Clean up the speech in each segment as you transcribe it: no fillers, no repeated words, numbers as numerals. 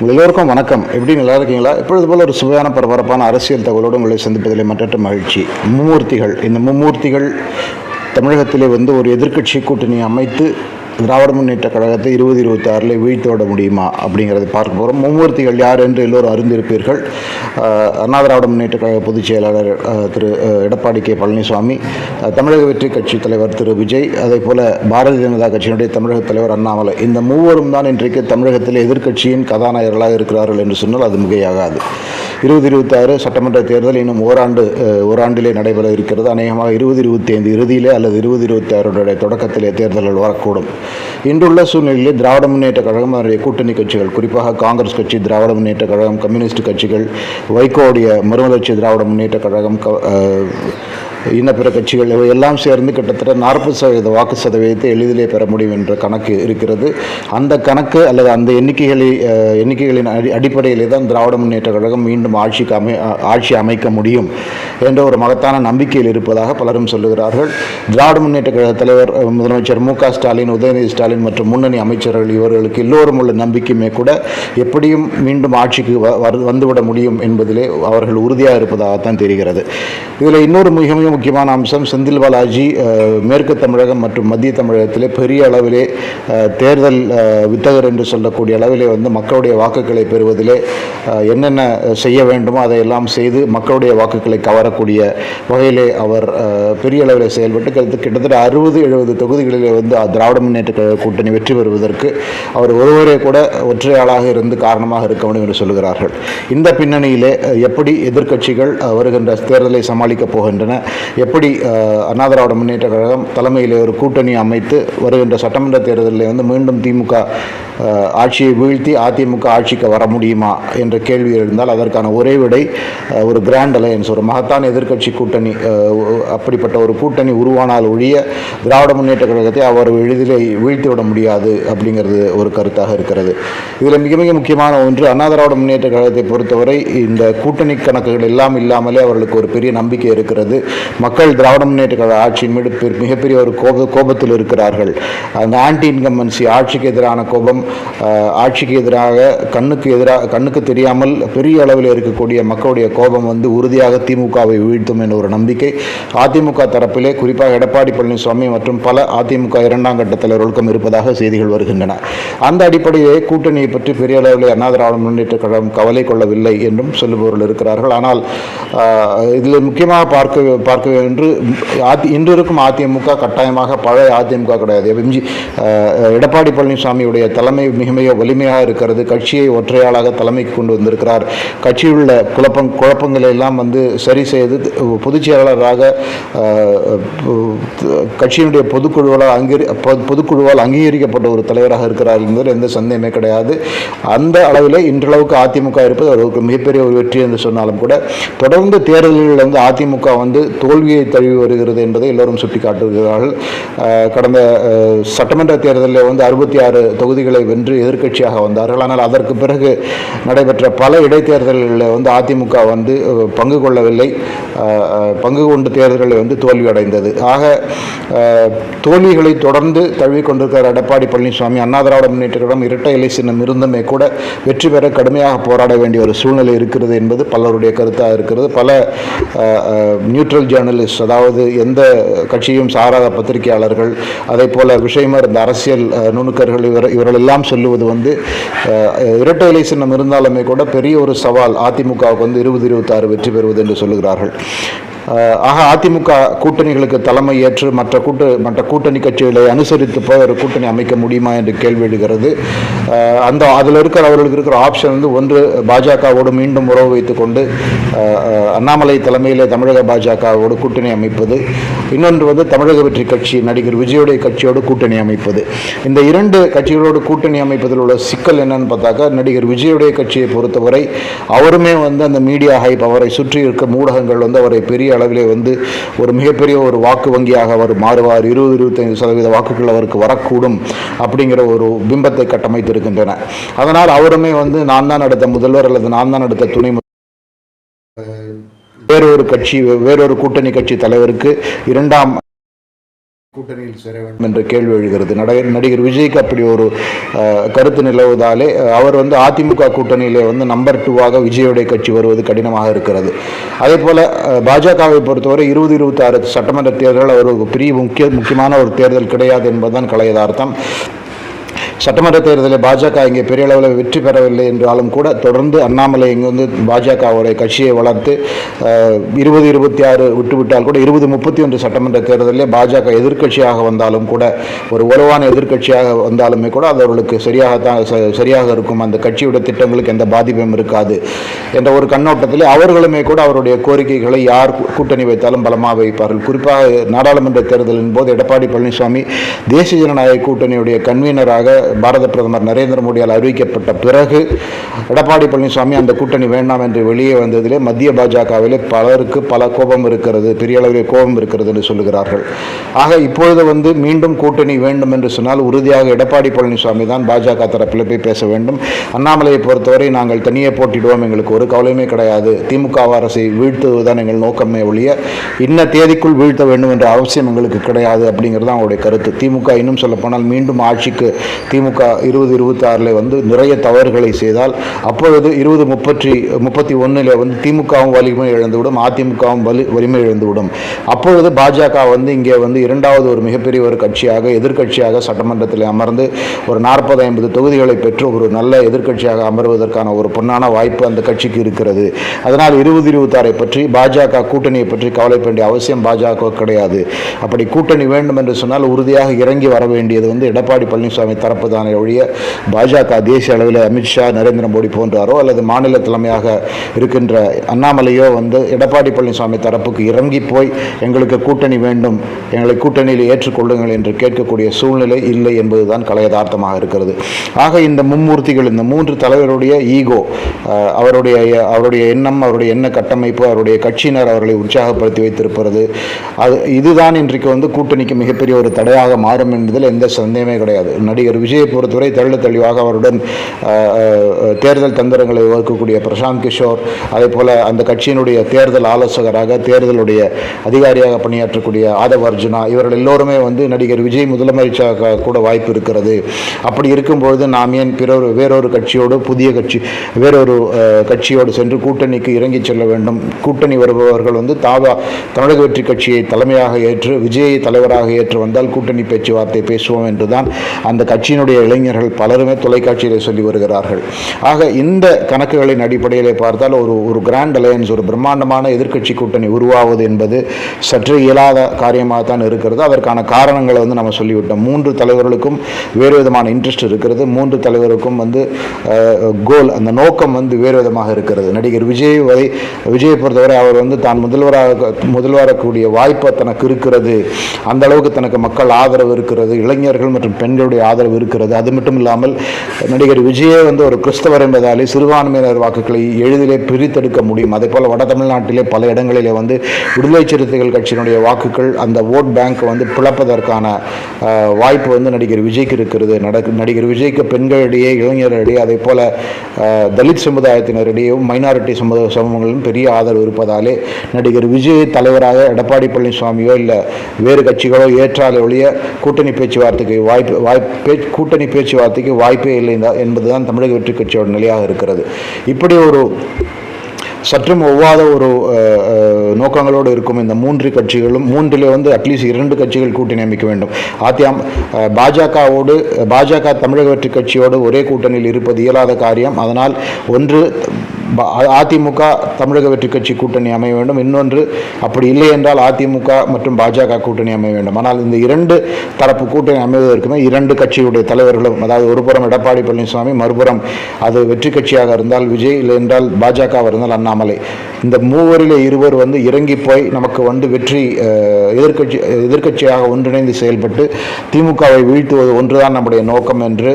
எல்லோருக்கும் வணக்கம். எப்படி நல்லா இருக்கீங்களா? இப்பொழுது போல ஒரு சுவையான பரபரப்பான அரசியல் தகவலோடு உங்களை சந்திப்பதில் மற்றற்ற மகிழ்ச்சி. இந்த மும்மூர்த்திகள் தமிழகத்திலே ஒரு எதிர்க்கட்சி கூட்டணி அமைத்து திராவிட முன்னேற்ற கழகத்தை 2026 வீழ்த்தோட முடியுமா அப்படிங்கிறத பார்க்க போகிறோம். மும்மூர்த்திகள் யார் என்று எல்லோரும் அறிந்திருப்பீர்கள். அண்ணா திராவிட முன்னேற்ற கழக பொதுச் செயலாளர் திரு எடப்பாடி கே பழனிசாமி, தமிழக வெற்றி கட்சி தலைவர் திரு விஜய், அதே போல் பாரதிய ஜனதா கட்சியினுடைய தமிழக தலைவர் அண்ணாமலை, இந்த மூவரும் தான் இன்றைக்கு தமிழகத்தில் எதிர்க்கட்சியின் கதாநாயகர்களாக இருக்கிறார்கள் என்று சொன்னால் அது மிகையாகாது. 2026 சட்டமன்ற தேர்தல் இன்னும் ஓராண்டிலே நடைபெற இருக்கிறது. அநேகமாக 2025 இறுதியிலே அல்லது 2026 தொடக்கத்திலே தேர்தல்கள் வரக்கூடும். இன்றுள்ள சூழ்நிலையிலே திராவிட முன்னேற்ற கழகம், அதனுடைய கூட்டணி கட்சிகள், குறிப்பாக காங்கிரஸ் கட்சி, திராவிட முன்னேற்ற கழகம், கம்யூனிஸ்ட் கட்சிகள், வைகோவுடைய மறுமலர்ச்சி திராவிட முன்னேற்ற கழகம், இன்ன கட்சிகள் எல்லாம் சேர்ந்து கிட்டத்தட்ட 40% வாக்கு சதவீதத்தை எளிதிலே பெற முடியும் என்ற கணக்கு இருக்கிறது. அந்த கணக்கு அல்லது அந்த எண்ணிக்கைகளின் அடிப்படையிலே தான் திராவிட முன்னேற்ற கழகம் மீண்டும் ஆட்சி அமைக்க முடியும் என்ற ஒரு மகத்தான நம்பிக்கையில் இருப்பதாக பலரும் சொல்லுகிறார்கள். திராவிட முன்னேற்ற கழக தலைவர் முதலமைச்சர் மு.க. ஸ்டாலின், உதயநிதி ஸ்டாலின் மற்றும் முன்னணி அமைச்சர்கள் இவர்களுக்கு எல்லோரும் உள்ள நம்பிக்கையுமே கூட எப்படியும் மீண்டும் ஆட்சிக்கு வந்துவிட முடியும் என்பதிலே அவர்கள் உறுதியாக இருப்பதாகத்தான் தெரிகிறது. இதில் இன்னொரு மிக முக்கியமான அம்சம், செந்தில் பாலாஜி மேற்கு தமிழகம் மற்றும் மத்திய தமிழகத்திலே பெரிய அளவிலே தேர்தல் வித்தகர் என்று சொல்லக்கூடிய அளவிலே மக்களுடைய வாக்குகளை பெறுவதிலே என்னென்ன செய்ய வேண்டுமோ அதையெல்லாம் செய்து மக்களுடைய வாக்குகளை கவரக்கூடிய வகையிலே அவர் பெரிய அளவில் செயல்பட்டு கிட்டத்தட்ட 60-70 தொகுதிகளிலே திராவிட முன்னேற்ற கூட்டணி வெற்றி பெறுவதற்கு அவர் ஒருவரே கூட ஒற்றையாளாக இருந்து காரணமாக இருக்க வேண்டும் என்று சொல்கிறார்கள். இந்த பின்னணியிலே எப்படி எதிர்க்கட்சிகள் வருகின்ற தேர்தலை சமாளிக்கப் போகின்றன, எப்படி அண்ணா திராவிட முன்னேற்ற கழகம் தலைமையில் ஒரு கூட்டணி அமைத்து வருகின்ற சட்டமன்ற தேர்தலில் மீண்டும் திமுக ஆட்சியை வீழ்த்தி அதிமுக ஆட்சிக்கு வர முடியுமா என்ற கேள்வி எழுந்தால் அதற்கான ஒரே விடை ஒரு கிராண்ட் அலையன்ஸ், ஒரு மகத்தான எதிர்க்கட்சி கூட்டணி, அப்படிப்பட்ட ஒரு கூட்டணி உருவானால் ஒழிய திராவிட முன்னேற்ற கழகத்தை அவர் எளிதிலே வீழ்த்திவிட முடியாது அப்படிங்கிறது ஒரு கருத்தாக இருக்கிறது. இதில் மிக மிக முக்கியமான ஒன்று, அண்ணா திராவிட முன்னேற்ற கழகத்தை பொறுத்தவரை இந்த கூட்டணி கணக்குகள் எல்லாம் இல்லாமலே அவர்களுக்கு ஒரு பெரிய நம்பிக்கை இருக்கிறது. மக்கள் திராவிட முன்னேற்ற கழக ஆட்சியின் மீது மிகப்பெரிய ஒரு கோபத்தில் இருக்கிறார்கள். அந்த ஆன்டி இன்கம்பன்சி, ஆட்சிக்கு எதிரான கோபம், ஆட்சிக்கு எதிராக கண்ணுக்கு தெரியாமல் பெரிய அளவில் இருக்கக்கூடிய மக்களுடைய கோபம் உறுதியாக திமுகவை வீழ்த்தும் என்ற ஒரு நம்பிக்கை அதிமுக தரப்பிலே, குறிப்பாக எடப்பாடி பழனிசாமி மற்றும் பல அதிமுக 2ஆம் கட்ட தலைவர்களுக்கும் இருப்பதாக செய்திகள் வருகின்றன. அந்த அடிப்படையிலே கூட்டணியை பற்றி பெரிய அளவில் அண்ணா திராவிட முன்னேற்ற கழகம் கவலை கொள்ளவில்லை என்றும் சொல்லுபவர்கள் இருக்கிறார்கள். ஆனால் இதில் முக்கியமாக பார்க்க என்று இன்று இருக்கும் அதிமுக கட்டாயமாக பழைய அதிமுக கிடையாது. எடப்பாடி பழனிசாமியுடைய தலைமை மிக மிக வலிமையாக இருக்கிறது. கட்சியை ஒற்றையாளாக தலைமைக்கு கொண்டு வந்திருக்கிறார். கட்சியில் உள்ள குழப்பங்களை எல்லாம் சரி செய்து பொதுச் செயலாளராக கட்சியினுடைய பொதுக்குழுவால் அங்கீகரிக்கப்பட்ட ஒரு தலைவராக இருக்கிறார் என்பதில் எந்த சந்தேகமே கிடையாது. அந்த அளவில் இன்றளவுக்கு அதிமுக இருப்பது அவருக்கு மிகப்பெரிய ஒரு வெற்றி என்று சொன்னாலும் கூட தொடர்ந்து தேர்தல்களில் அதிமுக தோல்வியை தழுவி வருகிறது என்பதை எல்லோரும் சுட்டிக்காட்டுகிறார்கள். கடந்த சட்டமன்ற தேர்தலில் 66 தொகுதிகளை வென்று எதிர்க்கட்சியாக வந்தார்கள். ஆனால் அதற்கு பிறகு நடைபெற்ற பல இடைத்தேர்தல்களில் அதிமுக பங்கு கொள்ளவில்லை. பங்கு கொண்ட தேர்தலில் தோல்வி அடைந்தது. ஆக தோல்விகளை தொடர்ந்து தழுவிக்கொண்டிருக்கிற எடப்பாடி பழனிசாமி, அண்ணா திராவிட முன்னேற்ற கழகம் இரட்டை இலை சின்னம் இருந்துமே கூட வெற்றி பெற கடுமையாக போராட வேண்டிய ஒரு சூழ்நிலை இருக்கிறது என்பது பலருடைய கருத்தாக இருக்கிறது. பல நியூட்ரல் ஜேர்னலிஸ்ட், அதாவது எந்த கட்சியும் சாராத பத்திரிகையாளர்கள், அதே போல விஷயமர் இந்த அரசியல் நுணுக்கர்கள் இவர்கள் எல்லாம் சொல்லுவது இரட்டை இலை சின்னம் இருந்தாலுமே கூட பெரிய ஒரு சவால் அதிமுகவுக்கு 2026 வெற்றி பெறுவது என்று சொல்லுகிறார்கள். ஆக அதிமுக கூட்டணிகளுக்கு தலைமை ஏற்று மற்ற கூட்டணி கட்சிகளை அனுசரித்து போய் ஒரு கூட்டணி அமைக்க முடியுமா என்று கேள்வி எழுகிறது. அதில் அவர்களுக்கு இருக்கிற ஆப்ஷன் ஒன்று பாஜகவோடு மீண்டும் உறவு வைத்துக்கொண்டு அண்ணாமலை தலைமையில் தமிழக பாஜகவோடு கூட்டணி அமைப்பது, இன்னொன்று தமிழக வெற்றி கட்சி நடிகர் விஜயுடைய கட்சியோடு கூட்டணி அமைப்பது. இந்த இரண்டு கட்சிகளோடு கூட்டணி அமைப்பதில் உள்ள சிக்கல் என்னன்னு பார்த்தாக்கா, நடிகர் விஜயுடைய கட்சியை பொறுத்தவரை அவருமே அந்த மீடியா ஹைப், அவரை சுற்றி இருக்க ஊடகங்கள் அவரை பெரிய அளவிலே ஒரு மிகப்பெரிய ஒரு வாக்கு வங்கியாக அவர் மாறுவார், 20-25% வாக்குகள் அவருக்கு வரக்கூடும் அப்படிங்கிற ஒரு பிம்பத்தை கட்டமைத்திருக்கின்றன. அதனால் அவருமே நான் தான் அடுத்த முதல்வர் அல்லது நான் தான் அடுத்த துணை வேறொரு கூட்டணி கட்சி தலைவருக்கு இரண்டாம் கூட்டணியில் சேர வேண்டும் என்ற கேள்வி எழுகிறது. நடிகர் விஜய்க்கு அப்படி ஒரு கருத்து நிலவுவதாலே அவர் வந்து அதிமுக கூட்டணியிலே வந்து நம்பர் 2ஆக விஜயோடைய கட்சி வருவது கடினமாக இருக்கிறது. அதே போல பாஜகவை பொறுத்தவரை 2026 சட்டமன்ற தேர்தல் ஒரு பெரிய முக்கியமான ஒரு தேர்தல் கிடையாது என்பதுதான் யதார்த்தம். சட்டமன்ற தேர்தலில் பாஜக இங்கே பெரிய அளவில் வெற்றி பெறவில்லை என்றாலும் கூட தொடர்ந்து அண்ணாமலை இங்கே வந்து பாஜகவுடைய கட்சியை வளர்த்து 2026 விட்டுவிட்டால் கூட 2031 சட்டமன்ற தேர்தலில் பாஜக எதிர்க்கட்சியாக வந்தாலும் கூட ஒரு வலுவான எதிர்க்கட்சியாக வந்தாலுமே கூட அது அவர்களுக்கு சரியாக இருக்கும். அந்த கட்சியுடைய திட்டங்களுக்கு எந்த பாதிப்பும் இருக்காது என்ற ஒரு கண்ணோட்டத்தில் அவர்களுமே கூட அவருடைய கோரிக்கைகளை யார் கூட்டணி வைத்தாலும் பலமாக வைப்பார்கள். குறிப்பாக நாடாளுமன்ற தேர்தலின் போது எடப்பாடி பழனிசாமி தேசிய ஜனநாயக கூட்டணியுடைய கன்வீனராக பாரத பிரதமர் நரேந்திர மோடியால் அறிவிக்கப்பட்ட பிறகு எடப்பாடி பழனிசாமி அந்த கூட்டணி வேண்டாம் என்று வெளியே வந்ததிலே மத்திய பாஜகவிலே பலருக்கு பல கோபம் இருக்கிறது, பெரிய அளவிலே கோபம் இருக்கிறது என்று சொல்லுகிறார்கள். ஆக இப்பொழுது வந்து மீண்டும் கூட்டணி வேண்டும் என்று சொன்னால் உறுதியாக எடப்பாடி பழனிசாமி தான் பாஜக தரப்பில் போய் பேச வேண்டும். அண்ணாமலையை பொறுத்தவரை நாங்கள் தனியே போட்டிடுவோம், எங்களுக்கு ஒரு கவலையுமே கிடையாது, திமுக அரசை வீழ்த்துவதுதான் எங்கள் நோக்கமே ஒழிய இன்ன தேதிக்குள் வீழ்த்த வேண்டும் என்ற அவசியம் எங்களுக்கு கிடையாது அப்படிங்கிறது தான் அவருடைய கருத்து. திமுக இன்னும் சொல்லப்போனால் மீண்டும் ஆட்சிக்கு திமுக 2026 வந்து நிறைய தவறுகளை செய்தால் அப்பொழுது 2031 வந்து திமுகவும் வலிமை இழந்துவிடும், அதிமுகவும் வலிமை இழந்துவிடும். அப்பொழுது பாஜக வந்து இங்கே வந்து இரண்டாவது ஒரு மிகப்பெரிய ஒரு கட்சியாக எதிர்க்கட்சியாக சட்டமன்றத்தில் அமர்ந்து ஒரு 40-50 தொகுதிகளை பெற்று ஒரு நல்ல எதிர்க்கட்சியாக அமர்வதற்கான ஒரு பொன்னான வாய்ப்பு அந்த கட்சிக்கு இருக்கிறது. அதனால் 2026 பற்றி பாஜக கூட்டணியை பற்றி கவலைப்பட வேண்டிய அவசியம் பாஜக கிடையாது. அப்படி கூட்டணி வேண்டும் என்று சொன்னால் உறுதியாக இறங்கி வர வேண்டியது வந்து எடப்பாடி பழனிசாமி தரப்பு தானே ஒழிய பாஜக தேசிய அளவில் அமித்ஷா நரேந்திர மோடி போன்றாரோ அல்லது மாநில தலைமையாக இருக்கின்ற அண்ணாமலையோ வந்து எடப்பாடி பழனிசாமி தரப்புக்கு இறங்கி போய் எங்களுக்கு கூட்டணி வேண்டும், எங்களை கூட்டணியில் ஏற்றுக்கொள்ளுங்கள் என்று கேட்கக்கூடிய சூழ்நிலை இல்லை என்பதுதான் யதார்த்தமாக இருக்கிறது. ஆக இந்த மும்மூர்த்திகள், இந்த 3 தலைவருடைய ஈகோ, அவருடைய எண்ணம், அவருடைய எண்ண கட்டமைப்பு, அவருடைய கட்சியினர் அவர்களை உற்சாகப்படுத்தி வைத்திருப்பது, இதுதான் இன்றைக்கு வந்து கூட்டணிக்கு மிகப்பெரிய ஒரு தடையாக மாறும் என்பதில் எந்த சந்தேகமே கிடையாது. நடிகர் விஜயை பொறுத்தவரை தெளிவாக அவருடன் தேர்தல் தந்திரங்களை வகுக்கக்கூடிய பிரசாந்த் கிஷோர், அதே போல அந்த கட்சியினுடைய தேர்தல் ஆலோசகராக தேர்தலுடைய அதிகாரியாக பணியாற்றக்கூடிய ஆதவ் அர்ஜுனா, இவர்கள் எல்லோருமே வந்து நடிகர் விஜய் முதலமைச்சராக கூட வாய்ப்பு இருக்கிறது. அப்படி இருக்கும்பொழுது நாம் ஏன் வேறொரு கட்சியோடு வேறொரு கட்சியோடு சென்று கூட்டணிக்கு இறங்கி செல்ல வேண்டும்? கூட்டணி வருபவர்கள் வந்து தமிழக வெற்றி கட்சியை தலைமையாக ஏற்று விஜயை தலைவராக ஏற்று வந்தால் கூட்டணி பேச்சுவார்த்தை பேசுவோம் என்றுதான் அந்த கட்சியினுடைய இளைஞர்கள் பலருமே தொலைக்காட்சியிலே சொல்லி வருகிறார்கள். ஆக இந்த கணக்குகளின் அடிப்படையிலே பார்த்தால் ஒரு கிராண்ட் அலையன்ஸ், ஒரு பிரம்மாண்டமான எதிர்க்கட்சி கூட்டணி உருவாவது என்பது சற்று இயலாத காரியமாகத்தான் இருக்கிறது. அதற்கான காரணங்களை வந்து நம்ம சொல்லிவிட்டோம். 3 தலைவர்களுக்கும் வேறு விதமான இன்ட்ரெஸ்ட் இருக்கிறது. 3 தலைவருக்கும் வந்து கோல், அந்த நோக்கம் வந்து வேறு விதமாக இருக்கிறது. நடிகர் விஜயை பொறுத்தவரை அவர் வந்து தான் முதல்வராகக்கூடிய வாய்ப்பு தனக்கு இருக்கிறது, அந்த அளவுக்கு தனக்கு மக்கள் ஆதரவு இருக்கிறது, இளைஞர்கள் மற்றும் பெண்களுடைய ஆதரவு இருக்கிறது. அது மட்டும் இல்லாமல் நடிகர் விஜயே வந்து ஒரு கிறிஸ்தவர் என்பதாலே சிறுபான்மையினர் வாக்குகளை எளிதிலே பிரித்தெடுக்க முடியும். அதே போல வட தமிழ்நாட்டிலே பல இடங்களிலே வந்து விடுதலை சிறுத்தைகள் கட்சியினுடைய வாக்குகள் அந்த ஓட் பேங்க் வந்து பிளப்பதற்கான வாய்ப்பு வந்து நடிகர் விஜய்க்கு இருக்கிறது. நடிகர் விஜய்க்கு பெண்களிடையே, இளைஞர்களிடையே, அதே போல தலித் சமுதாயத்தினரிடையும் மைனாரிட்டி சமூகங்களிலும் பெரிய ஆதரவு இருப்பதாலே நடிகர் விஜய் தலைவராக எடப்பாடி பழனிசாமியோ இல்லை வேறு கட்சிகளோ ஏற்றாலே ஒழிய கூட்டணி பேச்சுவார்த்தைக்கு வாய்ப்பே இல்லை என்பதுதான் தமிழக வெற்றி கட்சியோட நிலையாக இருக்கிறது. இப்படி ஒரு சற்றும் ஒவ்வாத ஒரு நோக்கங்களோடு இருக்கும் இந்த 3 கட்சிகளும், 3லே வந்து அட்லீஸ்ட் 2 கட்சிகள் கூட்டணி அமைக்க வேண்டும். பாஜக தமிழக வெற்றி கட்சியோடு ஒரே கூட்டணியில் இருப்பது இயலாத காரியம். அதனால் ஒன்று அதிமுக தமிழக வெற்றி கட்சி கூட்டணி அமைய வேண்டும், இன்னொன்று அப்படி இல்லை என்றால் அதிமுக மற்றும் பாஜக கூட்டணி அமைய வேண்டும். ஆனால் இந்த 2 தரப்பு கூட்டணி அமைவதற்குமே 2 கட்சியுடைய தலைவர்களும், அதாவது ஒரு புறம் எடப்பாடி பழனிசாமி, மறுபுறம் அது வெற்றி கட்சியாக இருந்தால் விஜய், இல்லை என்றால் பாஜகவாக இருந்தால் அண்ணாமலை, இந்த மூவரில் இருவர் வந்து இறங்கி போய் நமக்கு வந்து வெற்றி எதிர்க்கட்சியாக ஒன்றிணைந்து செயல்பட்டு திமுகவை வீழ்த்துவது ஒன்றுதான் நம்முடைய நோக்கம் என்று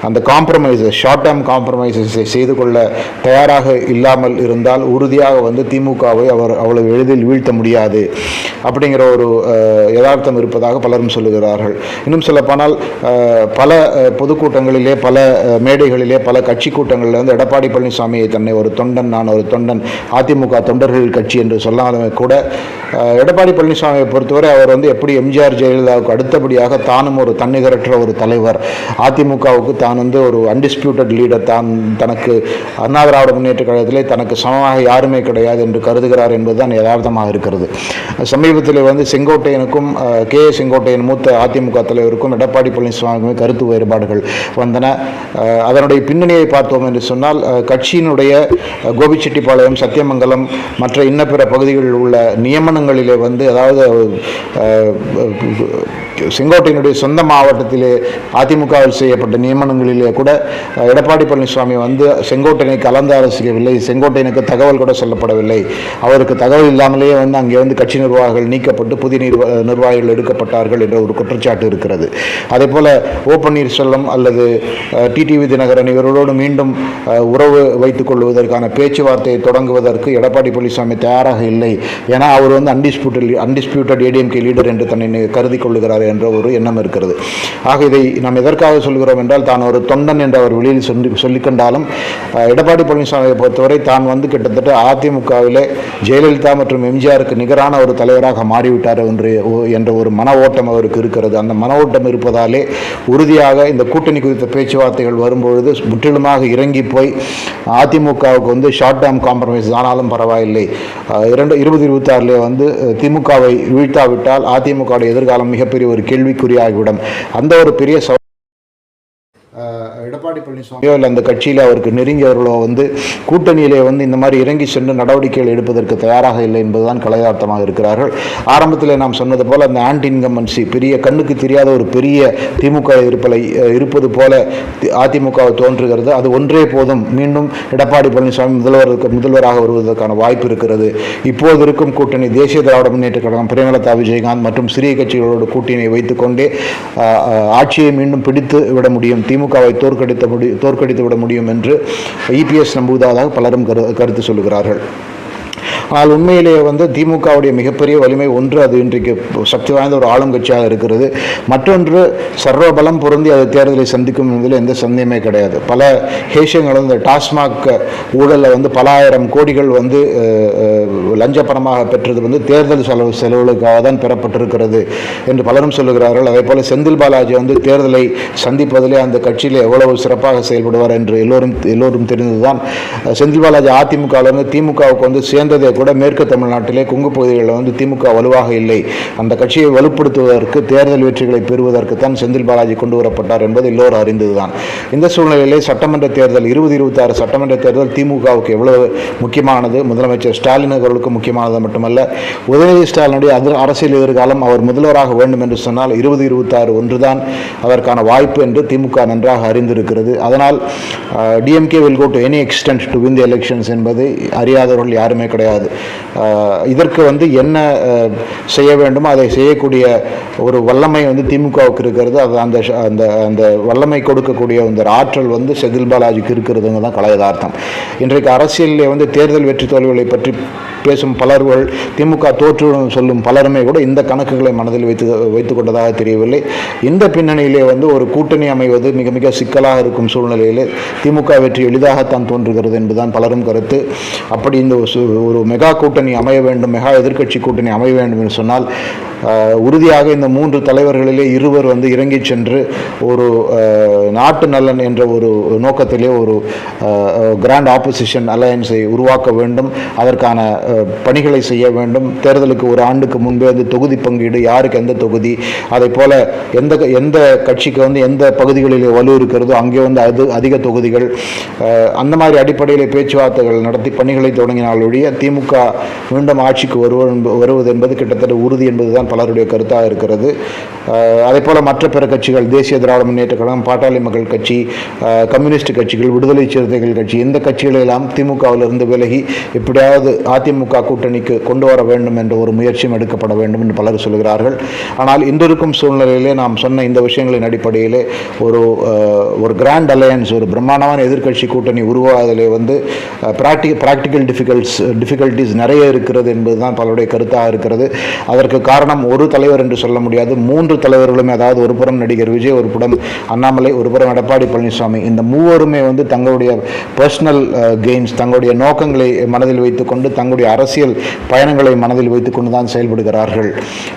அந்த ஷார்ட் டேர்ம் காம்ப்ரமைசஸை செய்து கொள்ள தயாராக இல்லாமல் இருந்தால் உறுதியாக வந்து திமுகவை அவ்வளவு எளிதில் வீழ்த்த முடியாது அப்படிங்கிற ஒரு யதார்த்தம் இருப்பதாக பலரும் சொல்லுகிறார்கள். இன்னும் சொல்லப்போனால் பல பொதுக்கூட்டங்களிலே, பல மேடைகளிலே, பல கட்சி கூட்டங்களில் வந்து எடப்பாடி பழனிசாமியை தன்னை ஒரு தொண்டன், நான் ஒரு தொண்டன், அதிமுக தொண்டர்கள் கட்சி என்று சொன்னாலுமே கூட எடப்பாடி பழனிசாமியை பொறுத்தவரை அவர் வந்து எப்படி எம்ஜிஆர் ஜெயலலிதாவுக்கு அடுத்தபடியாக தானும் ஒரு தன்னிகரற்ற ஒரு தலைவர், அதிமுகவுக்கு தான் வந்து ஒரு அன்டிஸ்பியூட்டட் லீடர், தனக்கு அண்ணா திராவிட முன்னேற்ற கழகத்திலே தனக்கு சமமாக யாருமே கிடையாது என்று கருதுகிறார் என்பதுதான் யதார்த்தமாக இருக்கிறது. சமீபத்தில் வந்து செங்கோட்டையனுக்கும் செங்கோட்டையன் மூத்த அதிமுக தலைவருக்கும் எடப்பாடி பழனிசாமிக்குமே கருத்து வேறுபாடுகள் வந்தன. அதனுடைய பின்னணியை பார்த்தோம் என்று சொன்னால், கட்சியினுடைய கோபிச்செட்டிப்பாளையம், சத்தியமங்கலம் மற்ற இன்ன பிற பகுதிகளில் உள்ள நியமனங்களிலே வந்து, அதாவது செங்கோட்டையினுடைய சொந்த மாவட்டத்திலே அதிமுகவில் செய்யப்பட்ட நியமனங்களிலே கூட எடப்பாடி பழனிசாமி வந்து செங்கோட்டையனை கலந்து ஆலோசிக்கவில்லை, செங்கோட்டையனுக்கு தகவல் கூட சொல்லப்படவில்லை, அவருக்கு தகவல் இல்லாமலேயே வந்து அங்கே வந்து கட்சி நிர்வாகிகள் நீக்கப்பட்டு புதிய நிர்வாகிகள் எடுக்கப்பட்டார்கள் என்ற ஒரு குற்றச்சாட்டு இருக்கிறது. அதே போல ஓ பன்னீர்செல்வம் அல்லது டிடிவி தினகரன் இவர்களோடு மீண்டும் உறவு வைத்துக் கொள்வதற்கான பேச்சுவார்த்தையை தொடங்குவதற்கு எடப்பாடி பழனிசாமி தயாராக இல்லை. ஏன்னா அவர் வந்து அன்டிஸ்பியூட்டட் ஏடிஎம்கே லீடர் என்று தன்னை கருதி கொள்ளுகிறார் என்ற ஒரு எண்ணம் இருக்கிறது. ஆக இதை நாம் எதற்காக சொல்கிறோம் என்றால், தான் ஒரு தொண்டன் என்று அவர் வெளியில் சொல்லிக்கொண்டாலும் எடப்பாடி பழனிசாமியை பொறுத்தவரை தான் வந்து கிட்டத்தட்ட அதிமுகவிலே ஜெயலலிதா மற்றும் எம்ஜிஆருக்கு நிகரான ஒரு தலைவராக மாறிவிட்டார் என்ற ஒரு மன ஓட்டம் அவருக்கு இருக்கிறது. அந்த மன ஓட்டம் இருப்பதாலே உறுதியாக இந்த கூட்டணி குறித்த பேச்சுவார்த்தைகள் வரும்பொழுது முற்றிலுமாக இறங்கி போய் அதிமுகவுக்கு வந்து ஷார்ட் டேர்ம் காம்ப்ரமைஸ் ஆனாலும் பரவாயில்லை, 2026 வந்து திமுகவை வீழ்த்தாவிட்டால் அதிமுக எதிர்காலம் மிகப்பெரிய ஒரு கேள்விக்குறியாகிவிடும். அந்த ஒரு பெரிய எடப்பாடி பழனிசாமியோ இல்லை அந்த கட்சியில் அவருக்கு நெருங்கியவர்களோ வந்து கூட்டணியிலே வந்து இந்த மாதிரி இறங்கி சென்று நடவடிக்கைகள் எடுப்பதற்கு தயாராக இல்லை என்பதுதான் கலையார்த்தமாக இருக்கிறார்கள். ஆரம்பத்தில் நாம் சொன்னது போல அந்த ஆன்டி இன்கம்பன்சி, பெரிய கண்ணுக்கு தெரியாத ஒரு பெரிய திமுக இருப்பது போல அதிமுக தோன்றுகிறது. அது ஒன்றே போதும், மீண்டும் எடப்பாடி பழனிசாமி முதல்வராக வருவதற்கான வாய்ப்பு இருக்கிறது. இப்போது இருக்கும் கூட்டணி தேசிய திராவிட முன்னேற்ற கழகம், பிரேமலதா விஜயகாந்த் மற்றும் சிறிய கட்சிகளோடு கூட்டணியை வைத்துக்கொண்டே ஆட்சியை மீண்டும் பிடித்து விட முடியும், திமுகவை தோற்கடித்து விட முடியும் என்று இபிஎஸ் நம்புவதாக பலரும் கருத்து சொல்லுகிறார்கள். ஆனால் உண்மையிலேயே வந்து திமுகவுடைய மிகப்பெரிய வலிமை ஒன்று, அது இன்றைக்கு சக்தி வாய்ந்த ஒரு ஆளும் கட்சியாக இருக்கிறது. மற்றொன்று, சர்வ பலம் பொருந்தி அது தேர்தலை சந்திக்கும் என்பதில் எந்த சந்தேகமே கிடையாது. பல ஹேஷங்களும் இந்த டாஸ்மாக் ஊழலில் வந்து பல ஆயிரம் கோடிகள் வந்து லஞ்ச பணமாக பெற்றது வந்து தேர்தல் செலவுகளுக்காக தான் பெறப்பட்டிருக்கிறது என்று பலரும் சொல்லுகிறார்கள். அதே போல செந்தில் பாலாஜி வந்து தேர்தலை சந்திப்பதிலே அந்த கட்சியில் எவ்வளவு சிறப்பாக செயல்படுவார் என்று எல்லோரும் தெரிந்ததுதான். செந்தில் பாலாஜி அதிமுகவிலிருந்து திமுகவுக்கு வந்து சேர்ந்ததே கூட மேற்கு தமிழ்நாட்டிலே கொங்கு பகுதிகளில் வந்து திமுக வலுவாக இல்லை. அந்த கட்சியை வலுப்படுத்துவதற்கு, தேர்தல் வெற்றிகளை பெறுவதற்கு தான் செந்தில் பாலாஜி கொண்டு வரப்பட்டார் என்பது எல்லோரும் அறிந்ததுதான். இந்த சூழ்நிலையிலே சட்டமன்ற தேர்தல் 2026 சட்டமன்ற தேர்தல் திமுகவுக்கு எவ்வளவு முக்கியமானது, முதலமைச்சர் ஸ்டாலின் அவர்களுக்கு முக்கியமானது மட்டுமல்ல, உதயநிதி ஸ்டாலினுடைய அரசியல் எதிர்காலம், அவர் முதல்வராக வேண்டும் என்று சொன்னால் 2026 ஒன்றுதான் அதற்கான வாய்ப்பு என்று திமுக நன்றாக அறிந்திருக்கிறது. அதனால் DMK will go to any extent to win the elections என்பதை அறியாதவர்கள் யாருமே கிடையாது. இதற்கு வந்து என்ன செய்ய வேண்டுமோ அதை செய்யக்கூடிய ஒரு வல்லமை வந்து திமுகவுக்கு இருக்கிறது. அது அந்த வல்லமை கொடுக்கக்கூடிய அந்த ஆற்றல் வந்து செந்தில் பாலாஜிக்கு இருக்கிறதுங்க தான் கலையதார்த்தம். இன்றைக்கு அரசியலில் வந்து தேர்தல் வெற்றி தோல்விகளை பற்றி பேசும் பலர்கள், திமுக தோற்று சொல்லும் பலருமே கூட இந்த கணக்குகளை மனதில் வைத்துக் கொண்டதாக தெரியவில்லை. இந்த பின்னணியிலே வந்து ஒரு கூட்டணி அமைவது மிக மிக சிக்கலாக இருக்கும் சூழ்நிலையிலே திமுக வெற்றி எளிதாகத்தான் தோன்றுகிறது என்பதுதான் பலரும் கருத்து. அப்படி இந்த ஒரு மெகா கூட்டணி அமைய வேண்டும், மெகா எதிர்க்கட்சி கூட்டணி அமைய வேண்டும் என்று சொன்னால் உறுதியாக இந்த 3 தலைவர்களிலே இருவர் வந்து இறங்கி சென்று ஒரு நாட்டு நலன் என்ற ஒரு நோக்கத்திலே ஒரு கிராண்ட் ஆப்போசிஷன் அலையன்ஸை உருவாக்க வேண்டும். அதற்கான பணிகளை செய்ய வேண்டும். தேர்தலுக்கு ஒரு ஆண்டுக்கு முன்பே வந்து தொகுதி பங்கீடு, யாருக்கு எந்த தொகுதி, அதை போல எந்த கட்சிக்கு வந்து எந்த பகுதிகளிலே வலு இருக்கிறதோ அங்கே வந்து அதிக தொகுதிகள், அந்த மாதிரி அடிப்படையில் பேச்சுவார்த்தைகள் நடத்தி பணிகளை தொடங்கினாலுடைய திமுக மீண்டும் ஆட்சிக்கு வருவது என்பது கிட்டத்தட்ட உறுதி என்பதுதான் பலருடைய கருத்தாக இருக்கிறது. அதே போல மற்ற பிற கட்சிகள், தேசிய திராவிட முன்னேற்ற கழகம், பாட்டாளி மக்கள் கட்சி, கம்யூனிஸ்ட் கட்சிகள், விடுதலை சிறுத்தைகள் கட்சி, இந்த கட்சிகளெல்லாம் திமுகவிலிருந்து விலகி எப்படியாவது அதிமுக கூட்டணிக்கு கொண்டு வர வேண்டும் என்ற ஒரு முயற்சியும் எடுக்கப்பட வேண்டும் என்று பலர் சொல்கிறார்கள். ஆனால் இன்றிருக்கும் சூழ்நிலையிலே நாம் சொன்ன இந்த விஷயங்களின் அடிப்படையிலே ஒரு கிராண்ட் அலையன்ஸ், ஒரு பிரம்மாண்டமான எதிர்க்கட்சி கூட்டணி உருவாவதிலே வந்து ப்ராக்டிக்கல் டிஃபிகல்ட்டிஸ் நிறைய இருக்கிறது என்பதுதான் பலருடைய கருத்தாக இருக்கிறது. அதற்கு காரணம் ஒரு தலைவர் என்று சொல்ல முடியாது, 3 தலைவர்களுமே, அதாவது ஒரு புறம் நடிகர் விஜய், ஒரு புறம் அண்ணாமலை, ஒரு புறம் எடப்பாடி பழனிசாமி, இந்த மூவருமே வந்து தங்களுடைய பர்சனல் கெயின்ஸ், தங்களுடைய நோக்கங்களை மனதில் வைத்துக்கொண்டு, தங்களுடைய அரசியல் பயணங்களை மனதில் வைத்துக்கொண்டு தான் செயல்படுகிறார்கள்.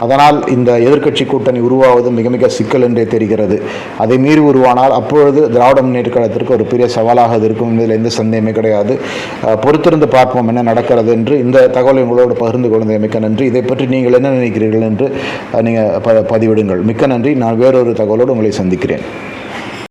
அதனால் இந்த எதிர்க்கட்சி கூட்டணி உருவாவது மிக மிக சிக்கல் என்றே தெரிகிறது. அதை மீறி உருவானால் அப்பொழுது திராவிட முன்னேற்ற கழகத்திற்கு ஒரு பெரிய சவாலாக இருக்கும் என்பதில் எந்த சந்தேகமே கிடையாது. பொறுத்திருந்து பார்ப்போம் என்ன நடக்கிறது என்று. இந்த தகவலை உங்களோடு பகிர்ந்து கொண்டது மிக்க நன்றி. இதை பற்றி நீங்கள் என்ன நினைக்கிறீர்கள் என்று நீங்கள் பதிவிடுங்கள். மிக்க நன்றி. நான் வேறொரு தகவலோடு உங்களை சந்திக்கிறேன்.